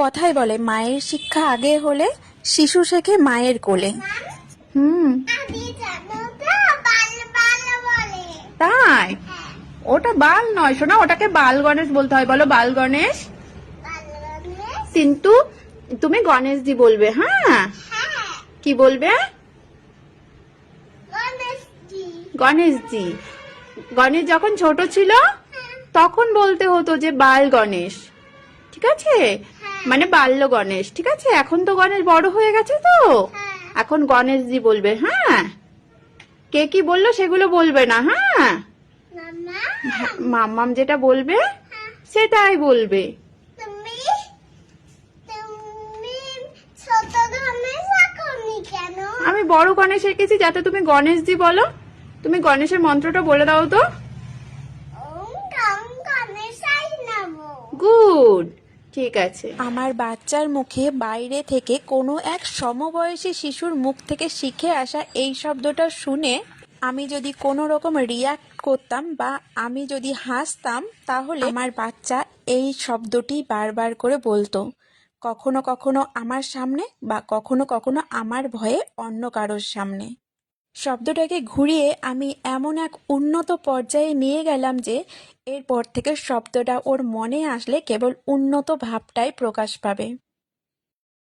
কথায় বলে মায়ের শিক্ষা আগে হলে শিশু শেখে মায়ের কোলে। হুম, তাই? ওটা বাল নয় শোনা, ওটাকে বাল গণেশ বলতে হয়। বলো বাল গণেশ। কিন্তু তুমি গণেশজি বলবে। হ্যাঁ, কি বলবে? গণেশজি। গণেশ যখন ছোট ছিল তখন বলতে হতো যে বাল গণেশ, ঠিক আছে? মানে বাল্য গণেশ, ঠিক আছে? এখন তো গণেশ বড় হয়ে গেছে, তো এখন গণেশজি বলবে। হ্যাঁ, কে কি বললো সেগুলো বলবে না। হ্যাঁ, মাম্মাম যেটা বলবে সেটাই বলবে। আমি বড় গণেশ এঁকেছি যাতে তুমি গণেশজি বলো। তুমি গণেশের মন্ত্রটা বলে দাও তো। গুড, ঠিক আছে। আমার বাচ্চার মুখে বাইরে থেকে কোনো এক সমবয়সী শিশুর মুখ থেকে শিখে আসা এই শব্দটা শুনে আমি যদি কোনো রকম রিয়াক্ট করতাম বা আমি যদি হাসতাম, তাহলে আমার বাচ্চা এই শব্দটি বারবার করে বলতো, কখনো কখনো আমার সামনে বা কখনো কখনো আমার ভয়ে অন্য কারোর সামনে। শব্দটাকে ঘুরিয়ে আমি এমন এক উন্নত পর্যায়ে নিয়ে গেলাম যে এরপর থেকে শব্দটা ওর মনে আসলে কেবল উন্নত ভাবটাই প্রকাশ পাবে।